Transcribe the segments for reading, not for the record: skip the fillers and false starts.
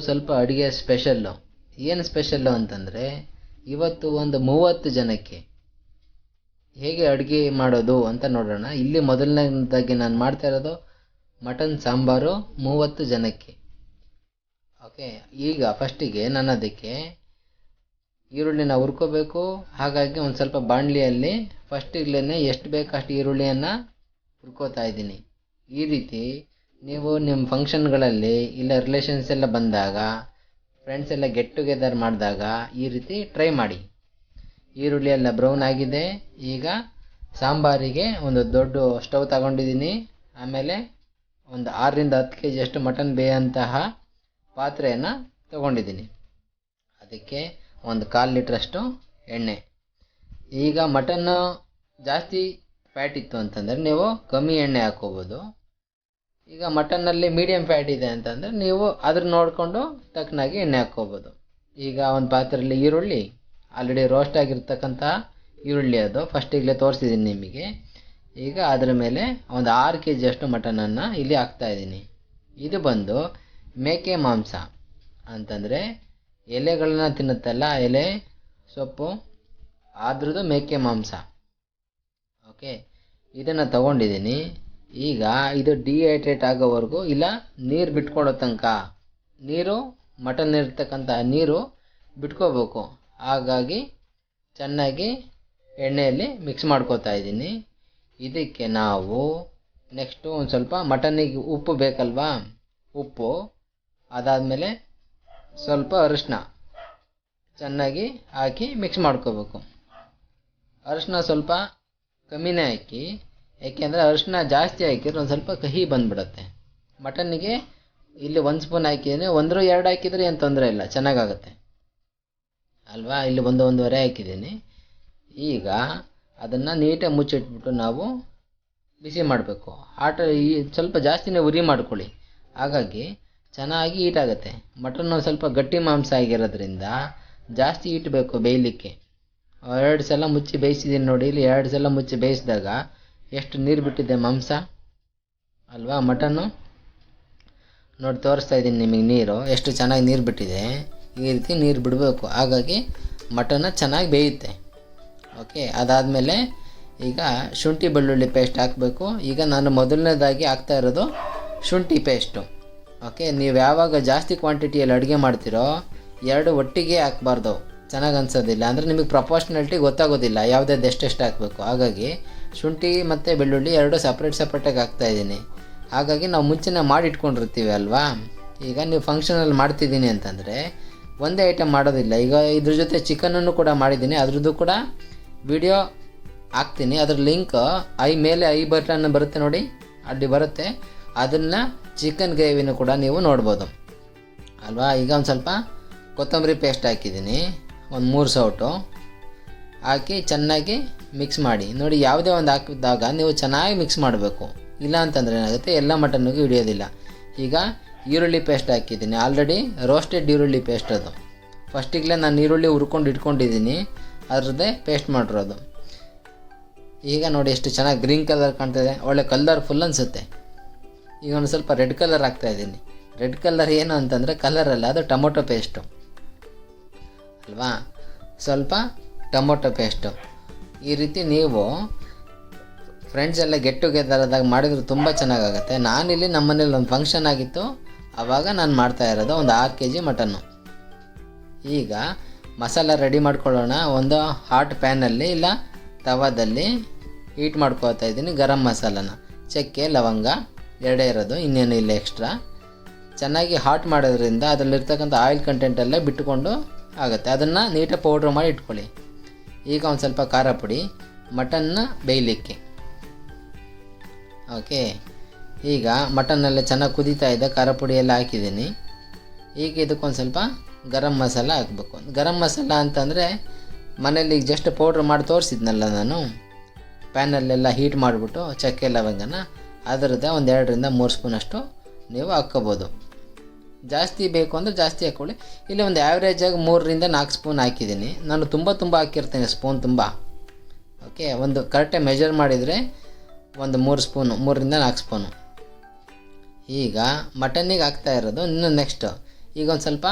ಸ್ವಲ್ಪ ಅಡುಗೆ ಸ್ಪೆಷಲ್ಲು. ಏನು ಸ್ಪೆಷಲ್ಲು ಅಂತಂದರೆ, ಇವತ್ತು ಒಂದು 30 ಜನಕ್ಕೆ ಹೇಗೆ ಅಡುಗೆ ಮಾಡೋದು ಅಂತ ನೋಡೋಣ. ಇಲ್ಲಿ ಮೊದಲನೇದಾಗಿ ನಾನು ಮಾಡ್ತಾ ಇರೋದು ಮಟನ್ ಸಾಂಬಾರು 30 ಜನಕ್ಕೆ. ಓಕೆ, ಈಗ ಫಸ್ಟಿಗೆ ನಾನು ಅದಕ್ಕೆ ಈರುಳ್ಳಿನ ಹುರ್ಕೋಬೇಕು. ಹಾಗಾಗಿ ಒಂದು ಸ್ವಲ್ಪ ಬಾಣಲಿಯಲ್ಲಿ ಫಸ್ಟಿಗ್ಲೇ ಎಷ್ಟು ಬೇಕು ಅಷ್ಟು ಈರುಳ್ಳಿಯನ್ನು ಹುರ್ಕೋತಾ ಇದ್ದೀನಿ. ಈ ರೀತಿ ನೀವು ನಿಮ್ಮ ಫಂಕ್ಷನ್ಗಳಲ್ಲಿ ಇಲ್ಲ ರಿಲೇಷನ್ಸ್ ಎಲ್ಲ ಬಂದಾಗ, ಫ್ರೆಂಡ್ಸ್ ಎಲ್ಲ ಗೆಟ್ ಟುಗೆದರ್ ಮಾಡಿದಾಗ ಈ ರೀತಿ ಟ್ರೈ ಮಾಡಿ. ಈರುಳ್ಳಿ ಎಲ್ಲ ಬ್ರೌನ್ ಆಗಿದೆ. ಈಗ ಸಾಂಬಾರಿಗೆ ಒಂದು ದೊಡ್ಡ ಸ್ಟವ್ ತಗೊಂಡಿದ್ದೀನಿ. ಆಮೇಲೆ ಒಂದು 6ರಿಂದ 10 kg ಅಷ್ಟು ಮಟನ್ ಬೇಯಂತಹ ಪಾತ್ರೆಯನ್ನು ತಗೊಂಡಿದ್ದೀನಿ. ಅದಕ್ಕೆ ಒಂದು 1/4 ಲೀಟ್ರಷ್ಟು ಎಣ್ಣೆ. ಈಗ ಮಟನ್ನು ಜಾಸ್ತಿ ಫ್ಯಾಟ್ ಇತ್ತು ಅಂತಂದರೆ ನೀವು ಕಮ್ಮಿ ಎಣ್ಣೆ ಹಾಕ್ಕೋಬೋದು. ಈಗ ಮಟನ್ನಲ್ಲಿ ಮೀಡಿಯಮ್ ಫ್ಯಾಟ್ ಇದೆ ಅಂತಂದರೆ ನೀವು ಅದ್ರ ನೋಡಿಕೊಂಡು ತಕ್ಕನಾಗಿ ಎಣ್ಣೆ ಹಾಕ್ಕೋಬೋದು. ಈಗ ಒಂದು ಪಾತ್ರೆಯಲ್ಲಿ ಈರುಳ್ಳಿ, ಆಲ್ರೆಡಿ ರೋಸ್ಟ್ ಆಗಿರ್ತಕ್ಕಂಥ ಈರುಳ್ಳಿ, ಅದು ಫಸ್ಟಿಗೆ ತೋರಿಸಿದ್ದೀನಿ ನಿಮಗೆ. ಈಗ ಅದರ ಮೇಲೆ ಒಂದು 6 kg ಅಷ್ಟು ಮಟನನ್ನು ಇಲ್ಲಿ ಹಾಕ್ತಾಯಿದ್ದೀನಿ. ಇದು ಬಂದು ಮೇಕೆ ಮಾಂಸ ಅಂತಂದರೆ ಎಲೆಗಳನ್ನ ತಿನ್ನುತ್ತಲ್ಲ, ಎಲೆ ಸೊಪ್ಪು, ಅದ್ರದ್ದು ಮೇಕೆ ಮಾಂಸ. ಓಕೆ, ಇದನ್ನು ತಗೊಂಡಿದ್ದೀನಿ. ಈಗ ಇದು ಡಿಹೈಡ್ರೇಟ್ ಆಗೋವರೆಗೂ ಇಲ್ಲ ನೀರು ಬಿಟ್ಕೊಳ್ಳೋ ತನಕ, ನೀರು ಮಟನ್ ಇರ್ತಕ್ಕಂಥ ನೀರು ಬಿಟ್ಕೋಬೇಕು. ಹಾಗಾಗಿ ಚೆನ್ನಾಗಿ ಎಣ್ಣೆಯಲ್ಲಿ ಮಿಕ್ಸ್ ಮಾಡ್ಕೋತಾ ಇದ್ದೀನಿ. ಇದಕ್ಕೆ ನಾವು ನೆಕ್ಸ್ಟು ಒಂದು ಸ್ವಲ್ಪ ಮಟನ್ನಿಗೆ ಉಪ್ಪು ಬೇಕಲ್ವಾ, ಉಪ್ಪು, ಅದಾದಮೇಲೆ ಸ್ವಲ್ಪ ಅರಿಶಿನ ಚೆನ್ನಾಗಿ ಹಾಕಿ ಮಿಕ್ಸ್ ಮಾಡ್ಕೋಬೇಕು. ಅರಿಶಿನ ಸ್ವಲ್ಪ ಕಮ್ಮಿನೇ ಹಾಕಿ, ಯಾಕೆಂದರೆ ಅರಿಶಿನ ಜಾಸ್ತಿ ಹಾಕಿದ್ರೆ ಒಂದು ಸ್ವಲ್ಪ ಕಹಿ ಬಂದುಬಿಡುತ್ತೆ. ಮಟನ್ನಿಗೆ ಇಲ್ಲಿ 1 ಸ್ಪೂನ್ ಹಾಕಿದ್ದೀನಿ, 1-2 ಹಾಕಿದರೆ ಏನು ತೊಂದರೆ ಇಲ್ಲ, ಚೆನ್ನಾಗಾಗುತ್ತೆ ಅಲ್ವಾ. ಇಲ್ಲಿ 1-1.5 ಹಾಕಿದ್ದೀನಿ. ಈಗ ಅದನ್ನು ನೀಟಾಗಿ ಮುಚ್ಚಿಟ್ಬಿಟ್ಟು ನಾವು ಬಿಸಿ ಮಾಡಬೇಕು. ಸ್ವಲ್ಪ ಜಾಸ್ತಿನೇ ಉರಿ ಮಾಡ್ಕೊಳ್ಳಿ, ಹಾಗಾಗಿ ಚೆನ್ನಾಗಿ ಹೀಟಾಗುತ್ತೆ. ಮಟನ್ ಸ್ವಲ್ಪ ಗಟ್ಟಿ ಮಾಂಸ ಆಗಿರೋದ್ರಿಂದ ಜಾಸ್ತಿ ಹೀಟ್ ಬೇಕು ಬೇಯಲಿಕ್ಕೆ. 2 ಸಲ ಮುಚ್ಚಿ ಬೇಯಿಸಿದ್ದೀನಿ ನೋಡಿ. ಇಲ್ಲಿ 2 ಸಲ ಮುಚ್ಚಿ ಬೇಯಿಸಿದಾಗ ಎಷ್ಟು ನೀರು ಬಿಟ್ಟಿದೆ ಮಾಂಸ ಅಲ್ವಾ. ಮಟನ್ನು ನೋಡಿ ತೋರಿಸ್ತಾ ಇದ್ದೀನಿ ನಿಮಗೆ, ನೀರು ಎಷ್ಟು ಚೆನ್ನಾಗಿ ನೀರು ಬಿಟ್ಟಿದೆ. ಈ ರೀತಿ ನೀರು ಬಿಡಬೇಕು, ಹಾಗಾಗಿ ಮಟನ್ನ ಚೆನ್ನಾಗಿ ಬೇಯುತ್ತೆ. ಓಕೆ, ಅದಾದಮೇಲೆ ಈಗ ಶುಂಠಿ ಬೆಳ್ಳುಳ್ಳಿ ಪೇಸ್ಟ್ ಹಾಕಬೇಕು. ಈಗ ನಾನು ಮೊದಲನೇದಾಗಿ ಹಾಕ್ತಾ ಇರೋದು ಶುಂಠಿ ಪೇಸ್ಟು. ಓಕೆ, ನೀವು ಯಾವಾಗ ಜಾಸ್ತಿ ಕ್ವಾಂಟಿಟಿಯಲ್ಲಿ ಅಡುಗೆ ಮಾಡ್ತೀರೋ 2 ಒಟ್ಟಿಗೆ ಹಾಕಬಾರ್ದು, ಚೆನ್ನಾಗಿ ಅನ್ಸೋದಿಲ್ಲ. ಅಂದರೆ ನಿಮಗೆ ಪ್ರಪೋರ್ಷನಾಲಿಟಿ ಗೊತ್ತಾಗೋದಿಲ್ಲ ಯಾವುದ್ಯಾವ್ದು ಎಷ್ಟೆಷ್ಟು ಹಾಕಬೇಕು. ಹಾಗಾಗಿ ಶುಂಠಿ ಮತ್ತು ಬೆಳ್ಳುಳ್ಳಿ 2 ಸಪ್ರೇಟಾಗಿ ಹಾಕ್ತಾಯಿದ್ದೀನಿ. ಹಾಗಾಗಿ ನಾವು ಮುಂಚೆನೇ ಮಾಡಿ ಇಟ್ಕೊಂಡಿರ್ತೀವಿ ಅಲ್ವಾ. ಈಗ ನೀವು ಫಂಕ್ಷನಲ್ಲಿ ಮಾಡ್ತಿದ್ದೀನಿ ಅಂತಂದರೆ ಒಂದೇ ಐಟಮ್ ಮಾಡೋದಿಲ್ಲ. ಈಗ ಇದ್ರ ಜೊತೆ ಚಿಕನನ್ನು ಕೂಡ ಮಾಡಿದ್ದೀನಿ, ಅದ್ರದ್ದು ಕೂಡ ವಿಡಿಯೋ ಹಾಕ್ತೀನಿ. ಅದ್ರ ಲಿಂಕ್ ಮೇಲೆ ಐ ಬಟನ್ ಬರುತ್ತೆ ನೋಡಿ, ಅಲ್ಲಿ ಬರುತ್ತೆ. ಅದನ್ನು ಚಿಕನ್ ಗ್ರೇವಿನೂ ಕೂಡ ನೀವು ನೋಡ್ಬೋದು ಅಲ್ವಾ. ಈಗ ಒಂದು ಸ್ವಲ್ಪ ಕೊತ್ತಂಬರಿ ಪೇಸ್ಟ್ ಹಾಕಿದ್ದೀನಿ, ಒಂದು 3 ಸೌಟು ಹಾಕಿ ಚೆನ್ನಾಗಿ ಮಿಕ್ಸ್ ಮಾಡಿ. ನೋಡಿ, ಯಾವುದೇ ಒಂದು ಹಾಕಿದಾಗ ನೀವು ಚೆನ್ನಾಗಿ ಮಿಕ್ಸ್ ಮಾಡಬೇಕು, ಇಲ್ಲ ಅಂತಂದರೆ ಏನಾಗುತ್ತೆ, ಎಲ್ಲ ಮಟನ್ನಿಗೂ ಹಿಡಿಯೋದಿಲ್ಲ. ಈಗ ಈರುಳ್ಳಿ ಪೇಸ್ಟ್ ಹಾಕಿದ್ದೀನಿ, ಆಲ್ರೆಡಿ ರೋಸ್ಟೆಡ್ ಈರುಳ್ಳಿ ಪೇಸ್ಟ್. ಅದು ಫಸ್ಟಿಗೆ ನಾನು ಈರುಳ್ಳಿ ಹುರ್ಕೊಂಡು ಇಟ್ಕೊಂಡಿದ್ದೀನಿ, ಅದ್ರದ್ದೇ ಪೇಸ್ಟ್ ಮಾಡಿರೋದು. ಈಗ ನೋಡಿ ಎಷ್ಟು ಚೆನ್ನಾಗಿ ಗ್ರೀನ್ ಕಲರ್ ಕಾಣ್ತಿದೆ, ಒಳ್ಳೆ ಕಲರ್ಫುಲ್ ಅನಿಸುತ್ತೆ. ಈಗ ಒಂದು ಸ್ವಲ್ಪ ರೆಡ್ ಕಲರ್ ಹಾಕ್ತಾಯಿದ್ದೀನಿ. ರೆಡ್ ಕಲರ್ ಏನು ಅಂತಂದರೆ ಕಲರ್ ಅಲ್ಲ, ಅದು ಟೊಮೊಟೊ ಪೇಸ್ಟು ಅಲ್ವಾ. ಸ್ವಲ್ಪ ಟೊಮೊಟೊ ಪೇಸ್ಟು. ಈ ರೀತಿ ನೀವು ಫ್ರೆಂಡ್ಸ್ ಎಲ್ಲ ಗೆಟ್ ಟುಗೆದರ್ದಾಗ ಮಾಡಿದ್ರೆ ತುಂಬ ಚೆನ್ನಾಗಾಗುತ್ತೆ. ನಾನಿಲ್ಲಿ ನಮ್ಮ ಮನೇಲಿ ಒಂದು ಫಂಕ್ಷನ್ ಆಗಿತ್ತು, ಆವಾಗ ನಾನು ಮಾಡ್ತಾ ಇರೋದು ಒಂದು 6 kg ಮಟನ್ನು. ಈಗ ಮಸಾಲ ರೆಡಿ ಮಾಡ್ಕೊಳ್ಳೋಣ. ಒಂದು ಹಾಟ್ ಪ್ಯಾನಲ್ಲಿ ಇಲ್ಲ ತವಾದಲ್ಲಿ ಹೀಟ್ ಮಾಡ್ಕೊಳ್ತಾ ಇದ್ದೀನಿ ಗರಂ ಮಸಾಲನ. ಚಕ್ಕೆ ಲವಂಗ 2 ಇರೋದು, ಇನ್ನೇನು ಇಲ್ಲ ಎಕ್ಸ್ಟ್ರಾ. ಚೆನ್ನಾಗಿ ಹಾಟ್ ಮಾಡೋದ್ರಿಂದ ಅದರಲ್ಲಿರ್ತಕ್ಕಂಥ ಆಯಿಲ್ ಕಂಟೆಂಟ್ ಎಲ್ಲ ಬಿಟ್ಟುಕೊಂಡು ಆಗುತ್ತೆ. ಅದನ್ನು ನೀಟಾಗಿ ಪೌಡ್ರ್ ಮಾಡಿ ಇಟ್ಕೊಳ್ಳಿ. ಈಗ ಒಂದು ಸ್ವಲ್ಪ ಖಾರ ಪುಡಿ, ಮಟನ್ನ ಬೇಯಲಿಕ್ಕೆ. ಓಕೆ, ಈಗ ಮಟನ್ನೆಲ್ಲ ಚೆನ್ನಾಗಿ ಕುದೀತಾ ಇದೆ, ಖಾರ ಪುಡಿ ಎಲ್ಲ ಹಾಕಿದ್ದೀನಿ. ಈಗ ಇದಕ್ಕೊಂದು ಸ್ವಲ್ಪ ಗರಂ ಮಸಾಲ ಹಾಕಬೇಕು. ಗರಂ ಮಸಾಲ ಅಂತಂದರೆ ಮನೇಲಿ ಈಗ ಜಸ್ಟ್ ಪೌಡ್ರ್ ಮಾಡಿ ತೋರಿಸಿದ್ನಲ್ಲ ನಾನು, ಪ್ಯಾನಲ್ಲೆಲ್ಲ ಹೀಟ್ ಮಾಡಿಬಿಟ್ಟು ಚಕ್ಕೆ ಲವಂಗನ, ಅದರದ್ದೇ ಒಂದು 2-3 ಸ್ಪೂನಷ್ಟು ನೀವು ಹಾಕ್ಕೋಬೋದು. ಜಾಸ್ತಿ ಬೇಕು ಅಂದರೆ ಜಾಸ್ತಿ ಹಾಕ್ಕೊಳ್ಳಿ. ಇಲ್ಲಿ ಒಂದು ಆ್ಯಾವ್ರೇಜಾಗಿ 3-4 ಸ್ಪೂನ್ ಹಾಕಿದ್ದೀನಿ. ನಾನು ತುಂಬ ಹಾಕಿರ್ತೀನಿ, ಸ್ಪೂನ್ ತುಂಬ. ಓಕೆ, ಒಂದು ಕರೆಕ್ಟಾಗಿ ಮೆಜರ್ ಮಾಡಿದರೆ ಒಂದು 3 ಸ್ಪೂನು, 3-4 ಸ್ಪೂನು. ಈಗ ಮಟನ್ನಿಗೆ ಹಾಕ್ತಾ ಇರೋದು ಇನ್ನು ನೆಕ್ಸ್ಟು. ಈಗ ಒಂದು ಸ್ವಲ್ಪ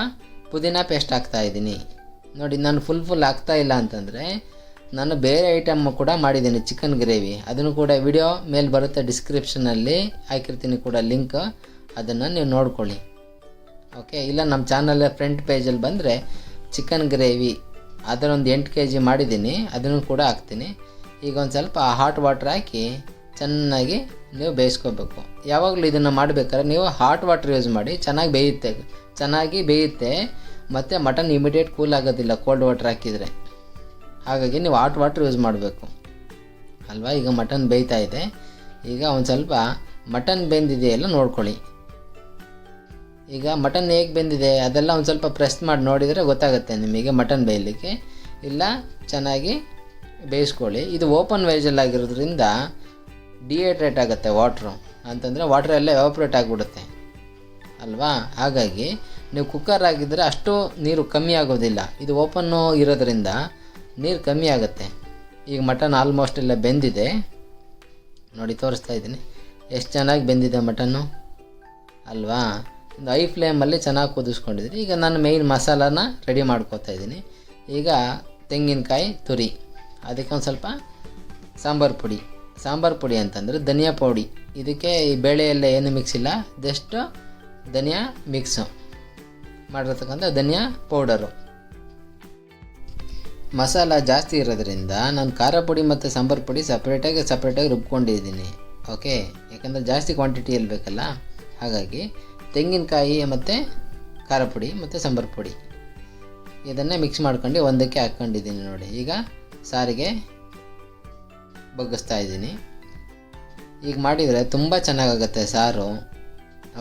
ಪುದೀನ ಪೇಸ್ಟ್ ಹಾಕ್ತಾಯಿದ್ದೀನಿ ನೋಡಿ. ನಾನು ಫುಲ್ ಹಾಕ್ತಾಯಿಲ್ಲ ಅಂತಂದರೆ ನಾನು ಬೇರೆ ಐಟಮ್ ಕೂಡ ಮಾಡಿದ್ದೀನಿ, ಚಿಕನ್ ಗ್ರೇವಿ. ಅದನ್ನು ಕೂಡ ವಿಡಿಯೋ ಮೇಲೆ ಬರುತ್ತೆ, ಡಿಸ್ಕ್ರಿಪ್ಷನಲ್ಲಿ ಹಾಕಿರ್ತೀನಿ ಕೂಡ ಲಿಂಕ್, ಅದನ್ನು ನೀವು ನೋಡ್ಕೊಳ್ಳಿ. ಓಕೆ, ಇಲ್ಲ ನಮ್ಮ ಚಾನಲ್ ಫ್ರಂಟ್ ಪೇಜಲ್ಲಿ ಬಂದರೆ ಚಿಕನ್ ಗ್ರೇವಿ ಅದರೊಂದು 8 kg ಮಾಡಿದ್ದೀನಿ, ಅದನ್ನು ಕೂಡ ಹಾಕ್ತೀನಿ. ಈಗ ಒಂದು ಸ್ವಲ್ಪ ಹಾಟ್ ವಾಟ್ರ್ ಹಾಕಿ ಚೆನ್ನಾಗಿ ನೀವು ಬೇಯಿಸ್ಕೋಬೇಕು. ಯಾವಾಗಲೂ ಇದನ್ನು ಮಾಡಬೇಕಾದ್ರೆ ನೀವು ಹಾಟ್ ವಾಟ್ರ್ ಯೂಸ್ ಮಾಡಿ, ಚೆನ್ನಾಗಿ ಬೇಯುತ್ತೆ ಮತ್ತು ಮಟನ್ ಇಮಿಡಿಯೇಟ್ ಕೂಲ್ ಆಗೋದಿಲ್ಲ ಕೋಲ್ಡ್ ವಾಟ್ರ್ ಹಾಕಿದರೆ. ಹಾಗಾಗಿ ನೀವು ಹಾಟ್ ವಾಟ್ರ್ ಯೂಸ್ ಮಾಡಬೇಕು ಅಲ್ವಾ. ಈಗ ಮಟನ್ ಬೇಯ್ತಾ ಇದೆ. ಈಗ ಒಂದು ಸ್ವಲ್ಪ ಮಟನ್ ಬೆಂದಿದೆಯಲ್ಲ ನೋಡ್ಕೊಳ್ಳಿ. ಈಗ ಮಟನ್ ಹೇಗೆ ಬೆಂದಿದೆ ಅದೆಲ್ಲ ಒಂದು ಸ್ವಲ್ಪ ಪ್ರೆಸ್ ಮಾಡಿ ನೋಡಿದರೆ ಗೊತ್ತಾಗುತ್ತೆ ನಿಮಗೆ ಮಟನ್ ಬೇಯಲಿಕ್ಕೆ. ಇಲ್ಲ ಚೆನ್ನಾಗಿ ಬೇಯಿಸ್ಕೊಳ್ಳಿ. ಇದು ಓಪನ್ ವೇಜಲ್ಲಿ ಆಗಿರೋದ್ರಿಂದ ಡಿಹೈಡ್ರೇಟ್ ಆಗುತ್ತೆ ವಾಟ್ರು, ಅಂತಂದರೆ ವಾಟ್ರ್ ಎಲ್ಲ ಎವಾಪ್ರೇಟ್ ಆಗಿಬಿಡುತ್ತೆ ಅಲ್ವಾ. ಹಾಗಾಗಿ ನೀವು ಕುಕ್ಕರ್ ಆಗಿದ್ದರೆ ಅಷ್ಟು ನೀರು ಕಮ್ಮಿ ಆಗೋದಿಲ್ಲ. ಇದು ಓಪನ್ನು ಇರೋದ್ರಿಂದ ನೀರು ಕಮ್ಮಿ ಆಗುತ್ತೆ. ಈಗ ಮಟನ್ ಆಲ್ಮೋಸ್ಟ್ ಎಲ್ಲ ಬೆಂದಿದೆ ನೋಡಿ, ತೋರಿಸ್ತಾ ಇದ್ದೀನಿ ಎಷ್ಟು ಚೆನ್ನಾಗಿ ಬೆಂದಿದೆ ಮಟನ್ನು ಅಲ್ವಾ. ಒಂದು ಹೈ ಫ್ಲೇಮಲ್ಲಿ ಚೆನ್ನಾಗಿ ಕುದಿಸ್ಕೊಂಡಿದ್ದೀನಿ. ಈಗ ನಾನು ಮೇಯ್ನ್ ಮಸಾಲಾನ ರೆಡಿ ಮಾಡ್ಕೋತಾ ಇದ್ದೀನಿ. ಈಗ ತೆಂಗಿನಕಾಯಿ ತುರಿ, ಅದಕ್ಕೆ ಒಂದು ಸ್ವಲ್ಪ ಸಾಂಬಾರು ಪುಡಿ ಅಂತಂದರೆ ಧನಿಯಾ ಪೌಡಿ. ಇದಕ್ಕೆ ಈ ಬೇಳೆ ಎಲ್ಲ ಏನು ಮಿಕ್ಸ್ ಇಲ್ಲ, ಜಸ್ಟ್ ಧನಿಯಾ ಮಿಕ್ಸು ಮಾಡಿರ್ತಕ್ಕಂಥ ಧನಿಯಾ ಪೌಡರು. ಮಸಾಲ ಜಾಸ್ತಿ ಇರೋದ್ರಿಂದ ನಾನು ಖಾರ ಪುಡಿ ಮತ್ತು ಸಾಂಬಾರು ಪುಡಿ ಸಪ್ರೇಟಾಗಿ ರುಬ್ಕೊಂಡಿದ್ದೀನಿ. ಓಕೆ, ಯಾಕಂದರೆ ಜಾಸ್ತಿ ಕ್ವಾಂಟಿಟಿಯಲ್ಲಿ ಬೇಕಲ್ಲ. ಹಾಗಾಗಿ ತೆಂಗಿನಕಾಯಿ ಮತ್ತು ಖಾರ ಪುಡಿ ಮತ್ತು ಸಾಂಬಾರು ಪುಡಿ ಇದನ್ನೇ ಮಿಕ್ಸ್ ಮಾಡ್ಕೊಂಡು ಒಂದಕ್ಕೆ ಹಾಕ್ಕೊಂಡಿದ್ದೀನಿ ನೋಡಿ. ಈಗ ಸಾರಿಗೆ ಬಗ್ಗಿಸ್ತಾ ಇದ್ದೀನಿ. ಈಗ ಮಾಡಿದರೆ ತುಂಬ ಚೆನ್ನಾಗಾಗುತ್ತೆ ಸಾರು.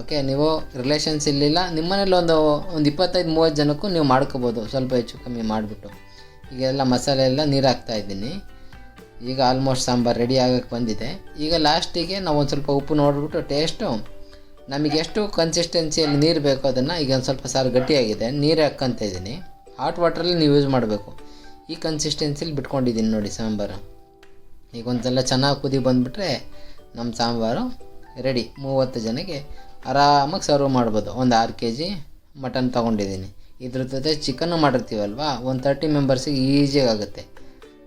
ಓಕೆ, ನೀವು ರಿಲೇಷನ್ಸ್ ಇರಲಿಲ್ಲ ನಿಮ್ಮನೇಲಿ ಒಂದು 25-30 ಜನಕ್ಕೂ ನೀವು ಮಾಡ್ಕೋಬೋದು, ಸ್ವಲ್ಪ ಹೆಚ್ಚು ಕಮ್ಮಿ ಮಾಡಿಬಿಟ್ಟು. ಈಗೆಲ್ಲ ಮಸಾಲೆ ಎಲ್ಲ ನೀರು ಹಾಕ್ತಾಯಿದ್ದೀನಿ. ಈಗ ಆಲ್ಮೋಸ್ಟ್ ಸಾಂಬಾರು ರೆಡಿ ಆಗೋಕ್ಕೆ ಬಂದಿದೆ. ಈಗ ಲಾಸ್ಟಿಗೆ ನಾವು ಒಂದು ಸ್ವಲ್ಪ ಉಪ್ಪು ನೋಡಿಬಿಟ್ಟು ಟೇಸ್ಟು ನಮಗೆ ಎಷ್ಟು ಕನ್ಸಿಸ್ಟೆನ್ಸಿಯಲ್ಲಿ ನೀರು ಬೇಕೋ ಅದನ್ನು, ಈಗ ಒಂದು ಸ್ವಲ್ಪ ಸಾರು ಗಟ್ಟಿಯಾಗಿದೆ ನೀರು ಹಾಕ್ಕೊಂತ ಇದ್ದೀನಿ. ಹಾಟ್ ವಾಟ್ರಲ್ಲಿ ನೀವು ಯೂಸ್ ಮಾಡಬೇಕು. ಈ ಕನ್ಸಿಸ್ಟೆನ್ಸಿಲಿ ಬಿಟ್ಕೊಂಡಿದ್ದೀನಿ ನೋಡಿ ಸಾಂಬಾರು. ಈಗ ಒಂದ್ಸಲ ಚೆನ್ನಾಗಿ ಕುದಿ ಬಂದುಬಿಟ್ರೆ ನಮ್ಮ ಸಾಂಬಾರು ರೆಡಿ. 30 ಜನಕ್ಕೆ ಆರಾಮಾಗಿ ಸರ್ವ್ ಮಾಡ್ಬೋದು. ಒಂದು 6 kg ಮಟನ್ ತೊಗೊಂಡಿದ್ದೀನಿ. ಇದ್ರ ಜೊತೆ ಚಿಕನ್ನು ಮಾಡಿರ್ತೀವಲ್ವ, ಒಂದು 30 ಮೆಂಬರ್ಸಿಗೆ ಈಸಿಯಾಗಿ ಆಗುತ್ತೆ.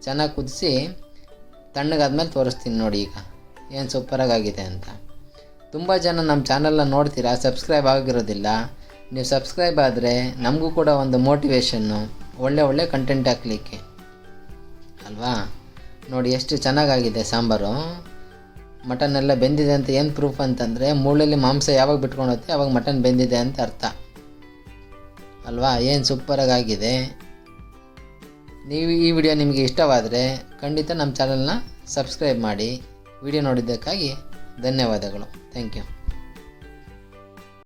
ಚೆನ್ನಾಗಿ ಕುದಿಸಿ ತಣ್ಣಗಾದ್ಮೇಲೆ ತೋರಿಸ್ತೀನಿ ನೋಡಿ ಈಗ ಏನು ಸೂಪರಾಗಿ ಆಗಿದೆ ಅಂತ. ತುಂಬ ಜನ ನಮ್ಮ ಚಾನಲ್ನ ನೋಡ್ತೀರಾ, ಸಬ್ಸ್ಕ್ರೈಬ್ ಆಗಿರೋದಿಲ್ಲ. ನೀವು ಸಬ್ಸ್ಕ್ರೈಬ್ ಆದರೆ ನಮಗೂ ಕೂಡ ಒಂದು ಮೋಟಿವೇಶನ್ನು, ಒಳ್ಳೆ ಕಂಟೆಂಟ್ ಹಾಕಲಿಕ್ಕೆ ಅಲ್ವಾ. ನೋಡಿ ಎಷ್ಟು ಚೆನ್ನಾಗಾಗಿದೆ ಸಾಂಬಾರು. ಮಟನ್ ಎಲ್ಲ ಬೆಂದಿದೆ ಅಂತ ಏನು ಪ್ರೂಫ್ ಅಂತಂದರೆ, ಮೂಳೆಯಲ್ಲಿ ಮಾಂಸ ಯಾವಾಗ ಬಿಟ್ಕೊಂಡೋಗುತ್ತೆ ಆವಾಗ ಮಟನ್ ಬೆಂದಿದೆ ಅಂತ ಅರ್ಥ ಅಲ್ವಾ. ಏನು ಸೂಪರಾಗಿ ಆಗಿದೆ. ನೀವು ಈ ವಿಡಿಯೋ ನಿಮಗೆ ಇಷ್ಟವಾದರೆ ಖಂಡಿತ ನಮ್ಮ ಚಾನಲ್ನ ಸಬ್ಸ್ಕ್ರೈಬ್ ಮಾಡಿ. ವಿಡಿಯೋ ನೋಡಿದ್ದಕ್ಕಾಗಿ ಧನ್ಯವಾದಗಳು. Thank you.